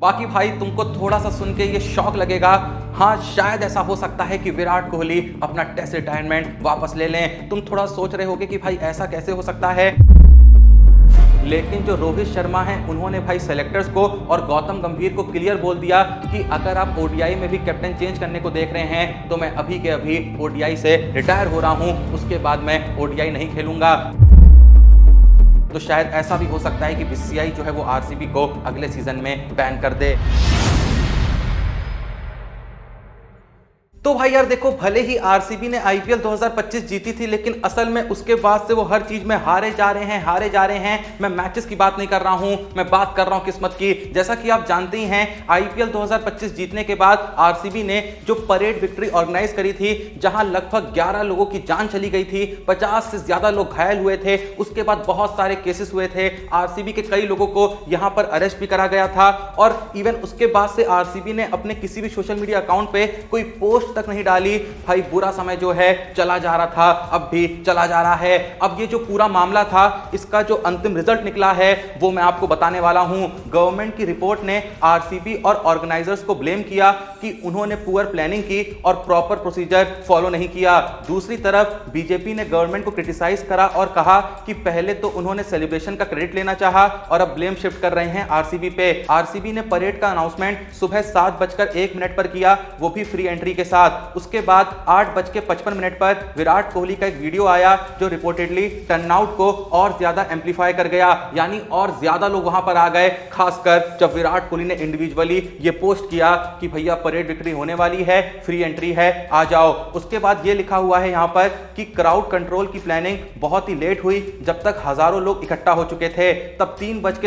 बाकी भाई तुमको थोड़ा सा सुन के ये शॉक लगेगा। हाँ, शायद ऐसा हो सकता है कि विराट कोहली अपना टेस्ट रिटायरमेंट वापस ले लें। तुम थोड़ा सोच रहे होगे कि भाई ऐसा कैसे हो सकता है, लेकिन जो रोहित शर्मा हैं उन्होंने भाई सेलेक्टर्स को और गौतम गंभीर को क्लियर बोल दिया कि अगर आप ओडीआई में भी कैप्टन चेंज करने को देख रहे हैं तो मैं अभी के अभी ओडीआई से रिटायर हो रहा हूं, उसके बाद मैं ओडीआई नहीं खेलूंगा। तो शायद ऐसा भी हो सकता है कि बीसीसीआई जो है वो आरसीबी को अगले सीजन में बैन कर दे। तो भाई यार देखो, भले ही आरसीबी ने आईपीएल 2025 जीती थी, लेकिन असल में उसके बाद से वो हर चीज में हारे जा रहे हैं। मैं मैचेस की बात नहीं कर रहा हूं, मैं बात कर रहा हूं किस्मत की। जैसा कि आप जानते ही हैं, आईपीएल 2025 जीतने के बाद आरसीबी ने जो परेड विक्ट्री ऑर्गेनाइज करी थी, जहां लगभग 11 लोगों की जान चली गई थी, 50 से ज्यादा लोग घायल हुए थे, उसके बाद बहुत सारे केसेस हुए थे, आरसीबी के कई लोगों को यहां पर अरेस्ट भी करा गया था, और इवन उसके बाद से आरसीबी ने अपने किसी भी सोशल मीडिया अकाउंट पे कोई पोस्ट तक नहीं डाली। भाई बुरा समय जो है चला जा रहा था, अब भी चला जा रहा है। अब ये जो पूरा मामला था, इसका जो अंतिम रिजल्ट निकला है वो मैं आपको बताने वाला हूं। गवर्नमेंट की रिपोर्ट ने आरसीबी और ऑर्गेनाइजर्स को ब्लेम किया कि उन्होंने पुअर प्लानिंग की और प्रॉपर प्रोसीजर फॉलो नहीं किया। दूसरी तरफ बीजेपी ने गवर्नमेंट को क्रिटिसाइज करा और कहा कि पहले तो उन्होंने सेलिब्रेशन का क्रेडिट लेना चाहा और अब ब्लेम शिफ्ट कर रहे हैं आरसीबी पे। आरसीबी ने परेड का अनाउंसमेंट सुबह 7:01 पर किया, वो भी फ्री एंट्री के साथ। उसके बाद 8:55 पर विराट कोहली का एक वीडियो आया जो रिपोर्टेडली टर्नआउट को और ज्यादा एम्पलीफाई कर गया, यानी और ज्यादा लोग वहां पर आ गए, खासकर जब विराट कोहली ने इंडिविजुअली ये पोस्ट किया कि भैया परेड विक्ट्री होने वाली है, फ्री एंट्री है, आ जाओ। उसके बाद ये लिखा हुआ है यहां पर कि क्राउड कंट्रोल की प्लानिंग बहुत ही लेट हुई, जब तक हजारों लोग इकट्ठा हो चुके थे। तब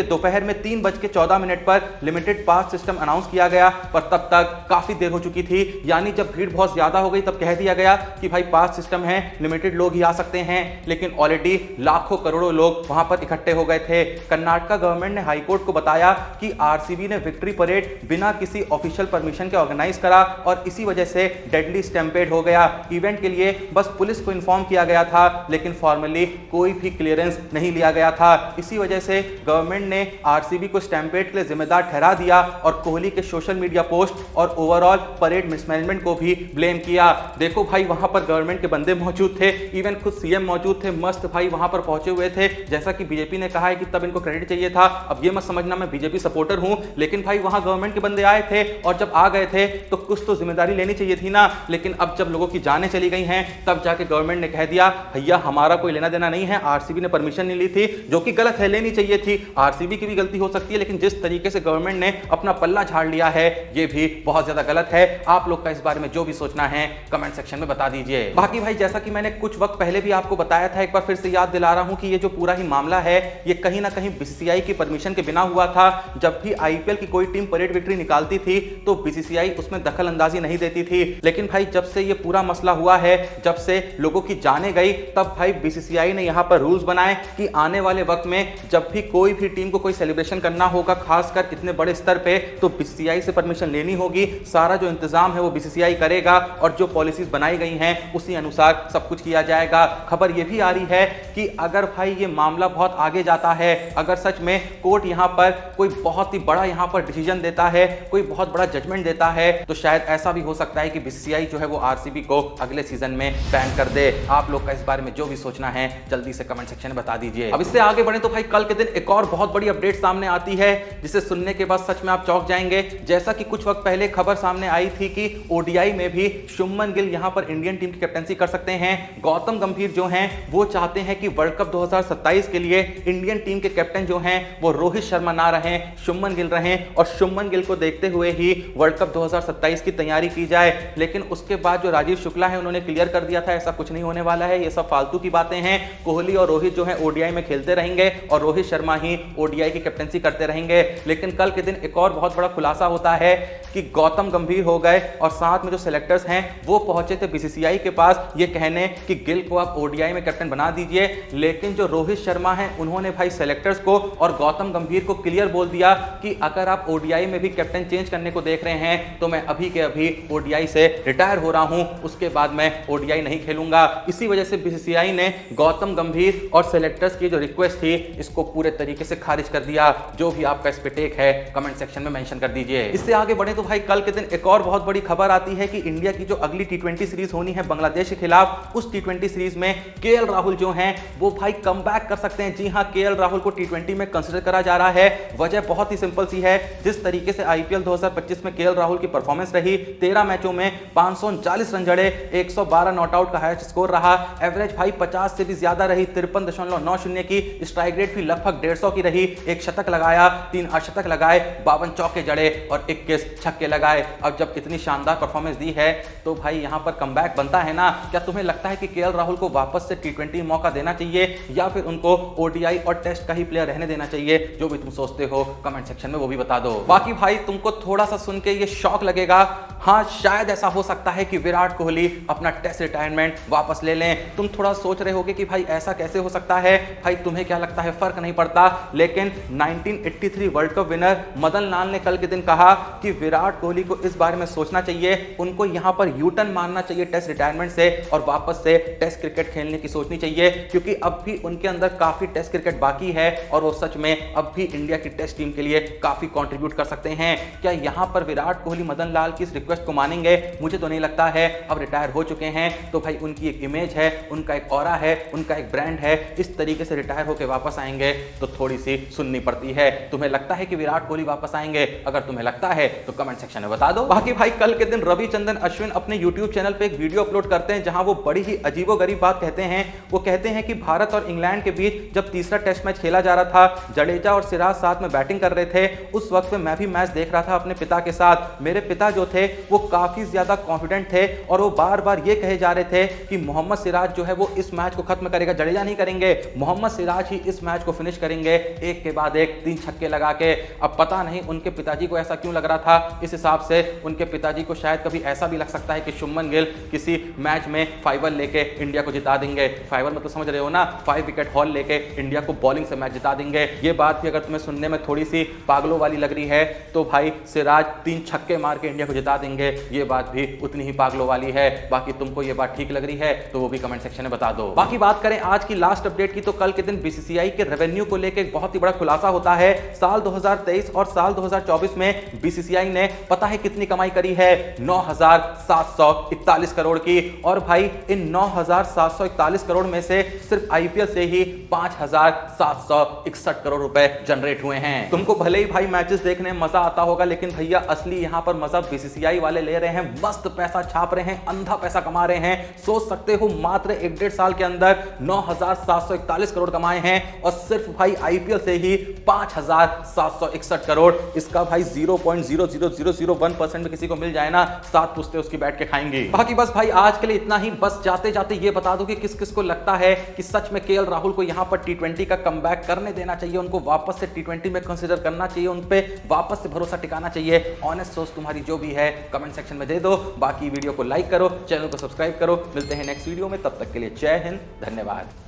दोपहर में 3:14 पर लिमिटेड पास सिस्टम अनाउंस किया गया, पर तब तक काफी देर हो चुकी थी। यानी जब भीड़ बहुत ज्यादा हो गई तब कह दिया गया कि भाई पास सिस्टम है, लिमिटेड लोग ही आ सकते हैं, लेकिन ऑलरेडी लाखों करोड़ों लोग वहां पर इकट्ठे हो गए थे। कर्नाटका गवर्नमेंट ने हाईकोर्ट को बताया कि आरसीबी ने विक्ट्री परेड बिना किसी ऑफिशियल परमिशन के ऑर्गेनाइज करा और इसी वजह से डेडली स्टैम्पेड हो गया। इवेंट के लिए बस पुलिस को इन्फॉर्म किया गया था, लेकिन फॉर्मली कोई भी क्लियरेंस नहीं लिया गया था। इसी वजह से गवर्नमेंट ने आरसीबी को स्टैम्पेड के लिए जिम्मेदार ठहरा दिया और कोहली के सोशल मीडिया पोस्ट और ओवरऑल परेड मिसमैनेजमेंट को भी ब्लेम किया। देखो भाई, वहां पर गवर्नमेंट के बंदे मौजूद थे, इवन खुद सीएम मौजूद थे, मस्त भाई वहां पर पहुंचे हुए थे। जैसा कि बीजेपी ने कहा है कि तब इनको क्रेडिट चाहिए था। अब ये मत समझना मैं बीजेपी सपोर्टर हूं, लेकिन भाई वहां गवर्नमेंट के बंदे आए थे और जब आ गए थे तो कुछ तो जिम्मेदारी लेनी चाहिए थी ना। लेकिन अब जब लोगों की जानें चली गई हैं, तब जाके गवर्नमेंट ने कह दिया भैया हमारा कोई लेना देना नहीं है, आरसीबी ने परमिशन नहीं ली थी, जो कि गलत है, लेनी चाहिए थी। आरसीबी की भी गलती हो सकती है, लेकिन जिस तरीके से गवर्नमेंट ने अपना पल्ला झाड़ लिया है, ये भी बहुत ज्यादा गलत है। आप लोग का इस बारे में जो भी सोचना है कमेंट सेक्शन में बता दीजिए। बाकी भाई, जैसा कि मैंने कुछ वक्त पहले भी आपको बताया था, एक बार फिर से याद दिला रहा हूं कि ये जो पूरा ही मामला है, ये कहीं ना कहीं बीसीसीआई की परमिशन के बिना हुआ था। जब भी आईपीएल की कोई टीम परेड विक्ट्री निकालती थी तो बीसीसीआई उसमें दखल अंदाजी नहीं देती थी, लेकिन भाई जब से ये पूरा मसला हुआ है, जब से लोगों की जाने गई, तब भाई बीसीसीआई ने यहां पर रूल्स बनाए कि आने वाले वक्त में जब भी कोई भी टीम को कोई सेलिब्रेशन करना होगा, खासकर इतने बड़े स्तर पे, तो बीसीसीआई से परमिशन लेनी होगी। सारा जो इंतजाम है वो बीसीसीआई करेगा और जो पॉलिसीज बनाई गई हैं उसी अनुसार सब कुछ किया जाएगा। खबर यह भी आ रही है कि अगर भाई ये मामला बहुत आगे जाता है, अगर सच में कोर्ट यहां पर कोई बहुत ही बड़ा यहां पर डिसीजन देता है, कोई बहुत बड़ा जजमेंट देता है, तो शायद ऐसा भी हो सकता है कि बीसीसीआई जो है वो आरसीबी को अगले सीजन में बैन कर दे। आप लोग का इस बारे में जो भी सोचना है जल्दी से कमेंट सेक्शन में बता दीजिए। अब इससे आगे बढ़े तो भाई कल के दिन एक और बहुत बड़ी अपडेट सामने आती है, जिसे सुनने के बाद सच में आप चौंक जाएंगे। जैसा कि कुछ वक्त पहले खबर सामने आई थी कि ओडीआई में भी शुभमन गिल यहां पर इंडियन टीम की कैप्टनसी कर सकते हैं। गौतम गंभीर जो हैं वो चाहते हैं कि वर्ल्ड कप 2027 के लिए इंडियन टीम के कैप्टन जो हैं वो रोहित शर्मा ना रहें, शुभमन गिल रहें, और शुभमन गिल को देखते हुए ही वर्ल्ड कप 2027 की तैयारी की जाए। लेकिन उसके बाद जो राजीव शुक्ला है उन्होंने क्लियर कर दिया था ऐसा कुछ नहीं होने वाला है, ये सब फालतू की बातें हैं। कोहली और रोहित जो है ओडीआई में खेलते रहेंगे और रोहित शर्मा ही ओडीआई की कैप्टनसी करते रहेंगे। लेकिन कल के दिन एक और बहुत बड़ा खुलासा होता है कि गौतम गंभीर हो गए और साथ में जो सेलेक्टर्स हैं वो पहुंचे थे बीसीसीआई के पास ये कहने कि गिल को आप ओडीआई में कैप्टन बना दीजिए, लेकिन जो रोहित शर्मा हैं उन्होंने भाई सेलेक्टर्स को और गौतम गंभीर को क्लियर बोल दिया कि अगर आप ओडीआई में भी कैप्टन चेंज करने को देख रहे हैं तो मैं अभी के अभी ओडीआई से रिटायर हो रहा हूं, उसके बाद मैं ओडीआई नहीं खेलूंगा। इसी वजह से बीसीसीआई ने गौतम गंभीर और सेलेक्टर्स की जो रिक्वेस्ट थी इसको पूरे तरीके से खारिज कर दिया। जो भी आपका इस पे टेक है कमेंट सेक्शन में मेंशन कर दीजिए। इससे आगे बढ़े तो भाई कल के दिन एक और बहुत बड़ी खबर आती है कि इंडिया की जो अगली टी20 सीरीज होनी है बांग्लादेश के खिलाफ, उस टी20 सीरीज में केएल राहुल जो हैं वो भाई कमबैक कर सकते हैं। जी हां, केएल राहुल को टी20 में कंसीडर करा जा रहा है। वजह बहुत ही सिंपल सी है, जिस तरीके से आईपीएल 2025 में केएल राहुल की परफॉर्मेंस रही, 13 मैचों में 539 रन जड़े, 112 नॉट आउट का हाईएस्ट स्कोर रहा, एवरेज भाई 50 से भी ज्यादा रही, 53.90 की, स्ट्राइक रेट भी लगभग 150 की रही, एक शतक लगाया, 3 अर्धशतक लगाए, 52 चौके जड़े और 21 छक्के लगाए। अब जब इतनी शानदार परफॉर्मेंस दी है तो भाई यहां पर कमबैक बनता है ना। क्या तुम्हें लगता है कि केएल राहुल को वापस से टी20 मौका देना चाहिए या फिर उनको ओडीआई और टेस्ट का ही प्लेयर रहने देना चाहिए? जो भी तुम सोचते हो कमेंट सेक्शन में वो भी बता दो। बाकी भाई तुमको थोड़ा सा सुन के ये शॉक लगेगा, हाँ शायद ऐसा हो सकता है कि विराट कोहली अपना टेस्ट रिटायरमेंट वापस ले लें। तुम थोड़ा सोच रहे होगे कि भाई ऐसा कैसे हो सकता है, भाई तुम्हें क्या लगता है, फर्क नहीं पड़ता। लेकिन 1983 world cup winner Madan Lal ने कल के दिन कहा कि विराट कोहली को इस बारे में सोचना चाहिए, उनको यहां पर यूटर्न मारना चाहिए टेस्ट रिटायरमेंट से और वापस से टेस्ट क्रिकेट खेलने की सोचनी चाहिए, क्योंकि अब भी उनके अंदर काफी टेस्ट क्रिकेट बाकी है और वो सच में अब भी इंडिया की टेस्ट टीम के लिए काफी कंट्रीब्यूट कर सकते हैं। क्या यहां पर विराट कोहली मदन लाल की इस रिक्वेस्ट को मानेंगे? मुझे तो नहीं लगता है। अब रिटायर हो चुके हैं तो भाई उनकी एक इमेज है, उनका एक ऑरा है, उनका एक ब्रांड है, इस तरीके से रिटायर होकर वापस आएंगे तो थोड़ी सी सुननी पड़ती है। तुम्हें लगता है कि विराट कोहली वापस आएंगे? अगर तुम्हें लगता है तो कमेंट सेक्शन में बता दो। बाकी भाई कल के दिन रविचंद्रन अश्विन अपने यूट्यूब चैनल पे एक वीडियो अपलोड करते हैं जहां वो बड़ी ही अजीबोगरीब बात कहते हैं। वो कहते हैं कि भारत और इंग्लैंड के बीच जब तीसरा टेस्ट मैच खेला जा रहा था, जडेजा और सिराज साथ में बैटिंग कर रहे थे, उस वक्त में मैं भी मैच देख रहा था अपने पिता के साथ। मेरे पिता जो थे वो काफी ज्यादा कॉन्फिडेंट थे और वो बार बार ये कहे जा रहे थे कि मोहम्मद सिराज जो है वो इस मैच को खत्म करेगा, जडेजा नहीं करेंगे, मोहम्मद सिराज ही इस मैच को फिनिश करेंगे, एक के बाद एक 3 छक्के लगा के। अब पता नहीं उनके पिताजी को ऐसा क्यों लग रहा था, इस हिसाब से उनके पिताजी को शायद कभी ऐसा भी लग सकता है कि शुभमन गिल किसी मैच में 5 लेके इंडिया को जिता देंगे। 5 मतलब समझ रहे हो ना, 5 विकेट हॉल लेके इंडिया को बॉलिंग से मैच जिता देंगे। ये बात भी अगर तुम्हें सुनने में थोड़ी सी पागलों वाली लग रही है तो भाई सिराज 3 छक्के मार के इंडिया को जिता देंगे, ये बात भी उतनी ही पागलों वाली है। बाकी तुमको ये बात ठीक लग रही है तो वो भी कमेंट सेक्शन में बता दो। बाकी बात करें आज की लास्ट अपडेट की तो कल के दिन बीसीसीआई के रेवेन्यू को लेकर एक बहुत ही बड़ा खुलासा होता है। साल 2023 और साल 2024 में बीसीसीआई ने पता है कितनी कमाई करी है, 9,741 करोड़ की। और भाई इन 9,741 करोड़ में से सिर्फ आईपीएल से ही 5,761 करोड़ रुपए जनरेट हुए हैं। तुमको भले ही भाई मैचेस देखने में मजा आता होगा, लेकिन भैया असली यहां पर मजा बीसीसीआई वाले ले रहे हैं, मस्त पैसा छाप रहे हैं, अंधा पैसा कमा रहे हैं। सोच सकते हो मात्र 1.5 साल के अंदर 9,741 करोड़ कमाए हैं और सिर्फ भाई आईपीएल से ही 5,761 करोड़। इसका भाई 0.00001% में किसी को मिल जाए ना, 7 पुश्ते उसकी बैठ के खाएंगे। बाकी बस भाई आज के लिए इतना ही। बस जाते जाते ये बता दो कि किस किस को लगता है कि सच में केएल राहुल को यहां पर टी20 का कमबैक करने देना चाहिए, उनको वापस से टी20 में कंसीडर करना चाहिए, उन पे वापस से भरोसा टिकाना चाहिए। ऑनेस्ट सोच तुम्हारी जो भी है कमेंट सेक्शन में दे दो। बाकी वीडियो को लाइक करो, चैनल को सब्सक्राइब करो। मिलते हैं नेक्स्ट वीडियो में, तब तक के लिए जय हिंद, धन्यवाद।